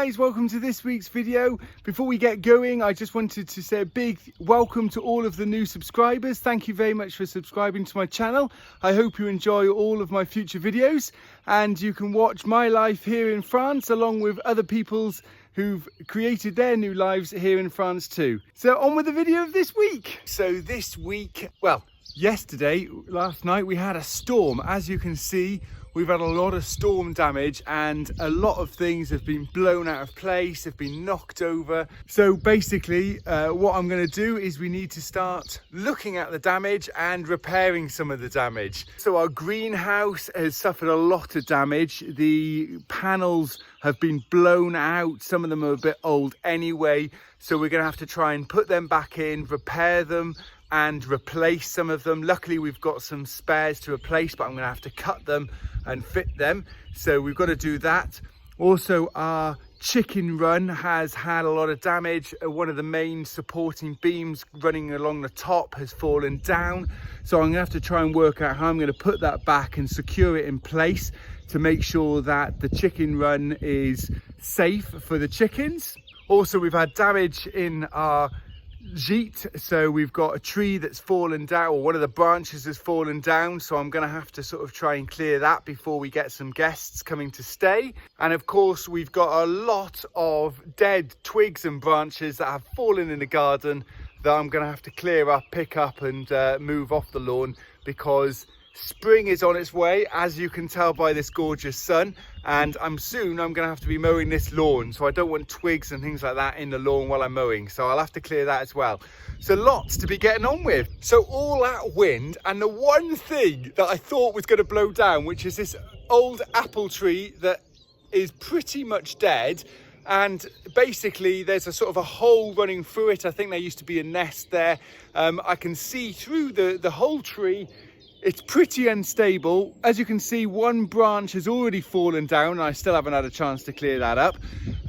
guys, welcome to this week's video. Before we get going, I just wanted to say a big welcome to all of the new subscribers. Thank you very much for subscribing to my channel. I hope you enjoy all of my future videos and you can watch my life here in France along with other people's who've created their new lives here in France too. So on with the video of this week. So this week, well, last night we had a storm. As you can see, we've had a lot of storm damage and a lot of things have been blown out of place, have been knocked over. So basically what I'm going to do is we need to start looking at the damage and repairing some of the damage. So our greenhouse has suffered a lot of damage. The panels have been blown out. Some of them are a bit old anyway. So we're going to have to try and put them back in, repair them and replace some of them. Luckily we've got some spares to replace, but I'm going to have to cut them and fit them, so we've got to do that. Also, our chicken run has had a lot of damage. One of the main supporting beams running along the top has fallen down, so I'm going to have to try and work out how I'm going to put that back and secure it in place to make sure that the chicken run is safe for the chickens. Also, we've had damage in our gîte, so we've got a tree that's fallen down, or one of the branches has fallen down, so I'm going to have to sort of try and clear that before we get some guests coming to stay. And of course we've got a lot of dead twigs and branches that have fallen in the garden that I'm going to have to clear up, pick up and move off the lawn, because spring is on its way, as you can tell by this gorgeous sun, and soon I'm going to have to be mowing this lawn, so I don't want twigs and things like that in the lawn while I'm mowing, so I'll have to clear that as well. So lots to be getting on with. So all that wind, and the one thing that I thought was going to blow down, which is this old apple tree that is pretty much dead, and basically there's a sort of a hole running through it. I think there used to be a nest there. I can see through the whole tree. It's pretty unstable. As you can see, one branch has already fallen down and I still haven't had a chance to clear that up.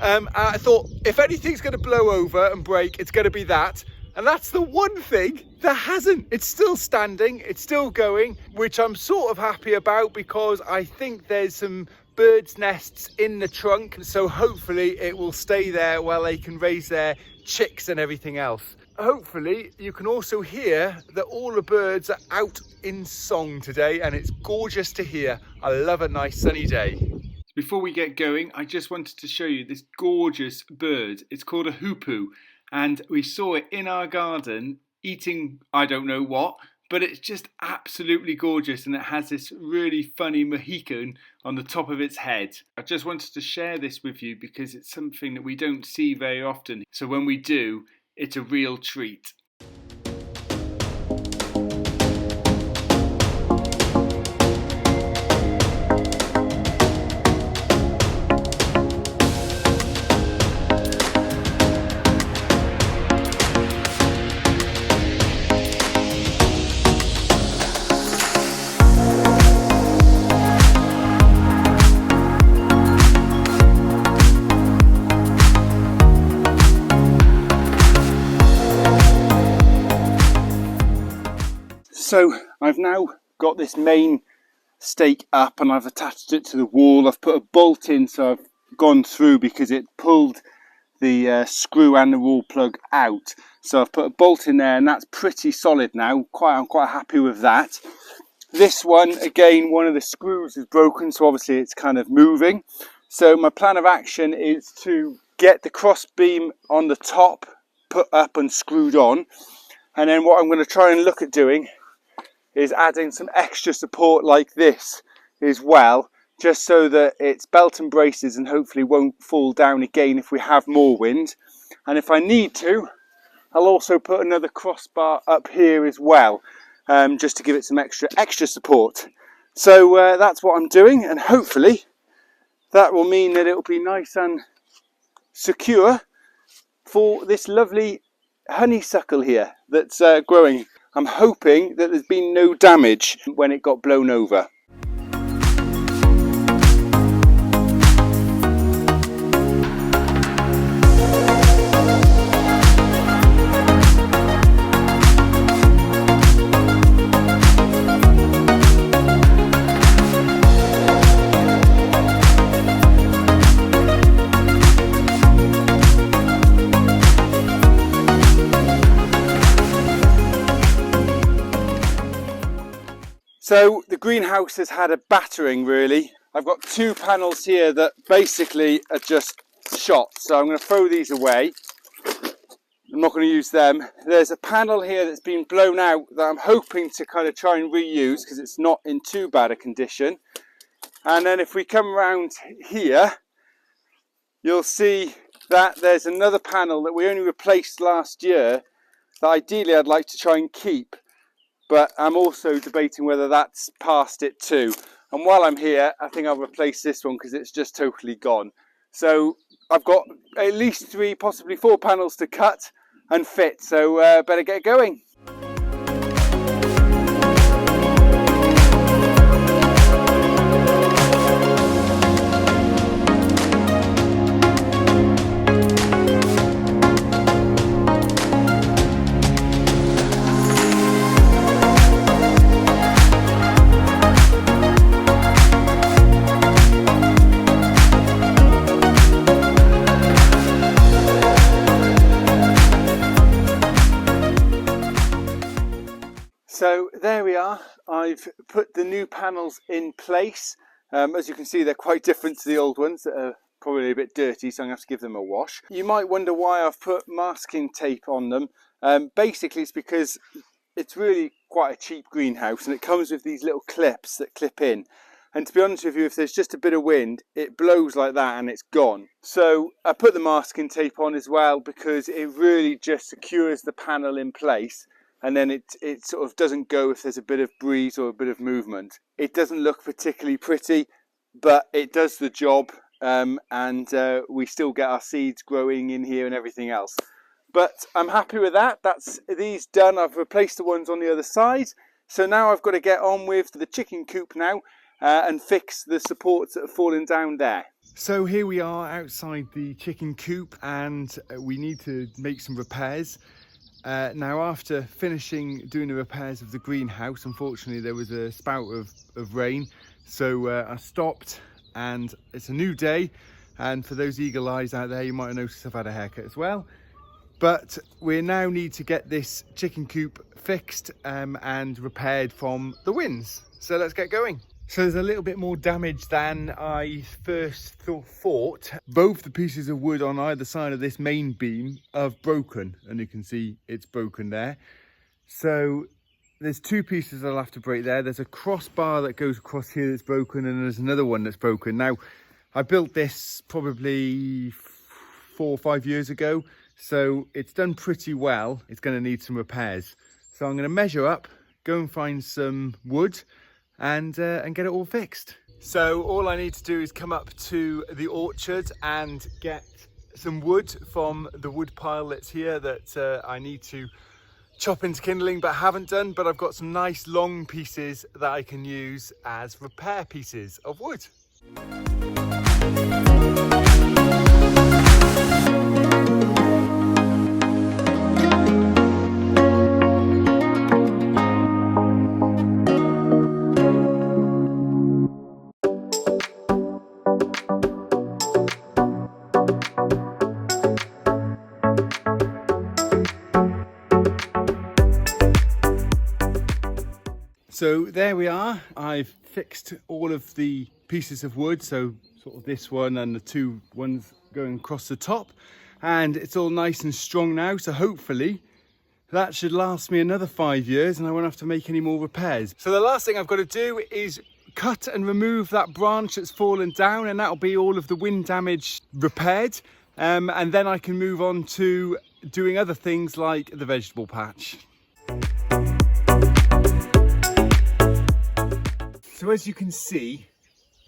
I thought if anything's going to blow over and break, it's going to be that. And that's the one thing that hasn't. It's still standing, it's still going, which I'm sort of happy about, because I think there's some birds' nests in the trunk. So hopefully it will stay there while they can raise their chicks and everything else. Hopefully you can also hear that all the birds are out in song today, and it's gorgeous to hear. I love a nice sunny day. Before we get going, I just wanted to show you this gorgeous bird. It's called a hoopoe, and we saw it in our garden eating I don't know what, but it's just absolutely gorgeous, and it has this really funny Mohican on the top of its head. I just wanted to share this with you because it's something that we don't see very often, so when we do, it's a real treat. So I've now got this main stake up and I've attached it to the wall. I've put a bolt in, so I've gone through because it pulled the screw and the wall plug out. So I've put a bolt in there and that's pretty solid now. I'm quite happy with that. This one, again, one of the screws is broken, so obviously it's kind of moving. So my plan of action is to get the cross beam on the top put up and screwed on. And then what I'm going to try and look at doing is adding some extra support like this as well, just so that it's belt and braces and hopefully won't fall down again if we have more wind. And if I need to, I'll also put another crossbar up here as well, just to give it some extra support. So that's what I'm doing, and hopefully that will mean that it will be nice and secure for this lovely honeysuckle here that's growing. I'm hoping that there's been no damage when it got blown over. So the greenhouse has had a battering really. I've got 2 panels here that basically are just shot. So I'm going to throw these away. I'm not going to use them. There's a panel here that's been blown out that I'm hoping to kind of try and reuse because it's not in too bad a condition. And then if we come around here, you'll see that there's another panel that we only replaced last year that ideally I'd like to try and keep. But I'm also debating whether that's past it too. And while I'm here, I think I'll replace this one because it's just totally gone. So I've got at least 3, possibly 4 panels to cut and fit, so better get going. So there we are. I've put the new panels in place. As you can see, they're quite different to the old ones that are probably a bit dirty, so I'm going to have to give them a wash. You might wonder why I've put masking tape on them. Basically, it's because it's really quite a cheap greenhouse and it comes with these little clips that clip in. And to be honest with you, if there's just a bit of wind, it blows like that and it's gone. So I put the masking tape on as well because it really just secures the panel in place. And then it sort of doesn't go if there's a bit of breeze or a bit of movement. It doesn't look particularly pretty, but it does the job, and we still get our seeds growing in here and everything else. But I'm happy with that. That's these done. I've replaced the ones on the other side. So now I've got to get on with the chicken coop now and fix the supports that have fallen down there. So here we are outside the chicken coop and we need to make some repairs. Now after finishing doing the repairs of the greenhouse, unfortunately there was a spout of rain, so I stopped, and it's a new day, and for those eagle eyes out there, you might have noticed I've had a haircut as well. But we now need to get this chicken coop fixed and repaired from the winds, so let's get going. So there's a little bit more damage than I first thought. Both the pieces of wood on either side of this main beam have broken, and you can see it's broken there. So there's 2 pieces I'll have to break there. There's a crossbar that goes across here that's broken, and there's another one that's broken. Now, I built this probably 4 or 5 years ago, so it's done pretty well. It's going to need some repairs. So I'm going to measure up, go and find some wood, and get it all fixed. So all I need to do is come up to the orchard and get some wood from the wood pile that's here that I need to chop into kindling but haven't done, but I've got some nice long pieces that I can use as repair pieces of wood. So there we are. I've fixed all of the pieces of wood, so sort of this one and the 2 ones going across the top, and it's all nice and strong now, so hopefully that should last me another 5 years and I won't have to make any more repairs. So the last thing I've got to do is cut and remove that branch that's fallen down, and that'll be all of the wind damage repaired, and then I can move on to doing other things like the vegetable patch. So as you can see,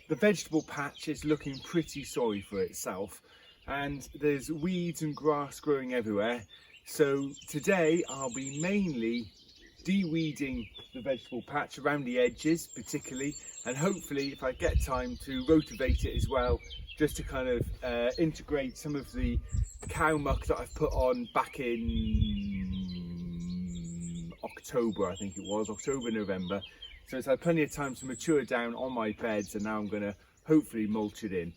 the vegetable patch is looking pretty sorry for itself, and there's weeds and grass growing everywhere. So today I'll be mainly de-weeding the vegetable patch around the edges particularly, and hopefully if I get time to rotivate it as well, just to kind of integrate some of the cow muck that I've put on back in October, I think it was, October, November. So it's had plenty of time to mature down on my beds, and now I'm going to hopefully mulch it in.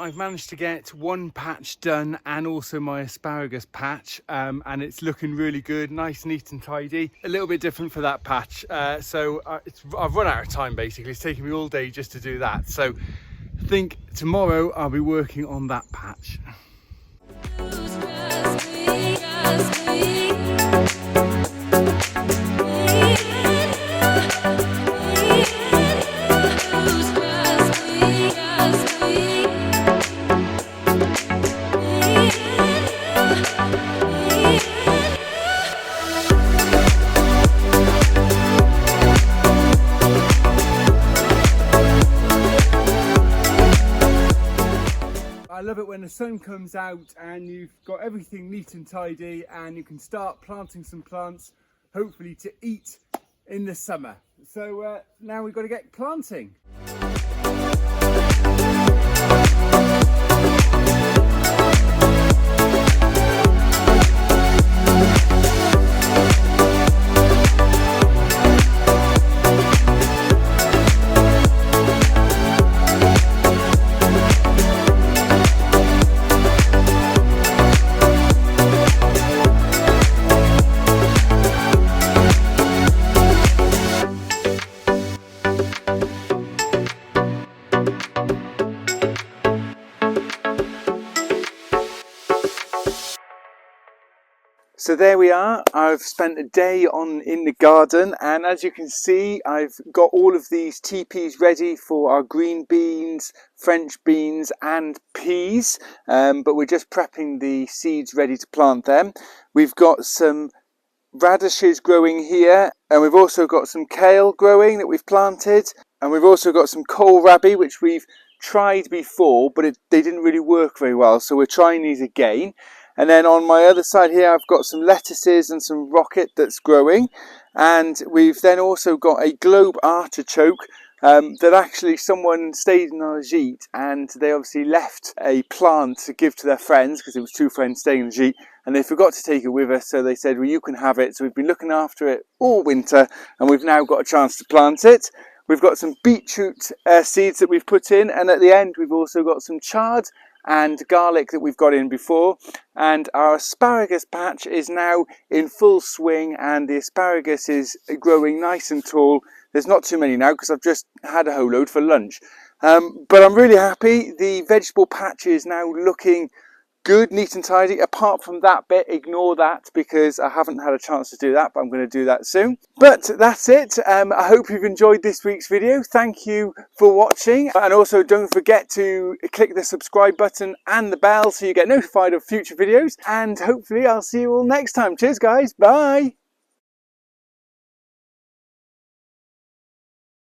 I've managed to get one patch done and also my asparagus patch, and it's looking really good, nice, neat and tidy. A little bit different for that patch, so I've run out of time basically. It's taken me all day just to do that. So I think tomorrow I'll be working on that patch. I love it when the sun comes out and you've got everything neat and tidy and you can start planting some plants, hopefully to eat in the summer. So now we've got to get planting. So there we are. I've spent a day in the garden, and as you can see, I've got all of these teepees ready for our green beans, French beans and peas, but we're just prepping the seeds ready to plant them. We've got some radishes growing here, and we've also got some kale growing that we've planted, and we've also got some kohlrabi which we've tried before, but they didn't really work very well, so we're trying these again. And then on my other side here, I've got some lettuces and some rocket that's growing. And we've then also got a globe artichoke that actually someone stayed in our gîte, and they obviously left a plant to give to their friends because it was two friends staying in the gîte, and they forgot to take it with us. So they said, well, you can have it. So we've been looking after it all winter, and we've now got a chance to plant it. We've got some beetroot seeds that we've put in, and at the end we've also got some chard and garlic that we've got in before, and our asparagus patch is now in full swing, and the asparagus is growing nice and tall. There's not too many now because I've just had a whole load for lunch, but I'm really happy. The vegetable patch is now looking good, neat and tidy. Apart from that bit, ignore that because I haven't had a chance to do that, but I'm going to do that soon. But that's it. I hope you've enjoyed this week's video. Thank you for watching, and also don't forget to click the subscribe button and the bell so you get notified of future videos, and hopefully I'll see you all next time. Cheers guys, bye.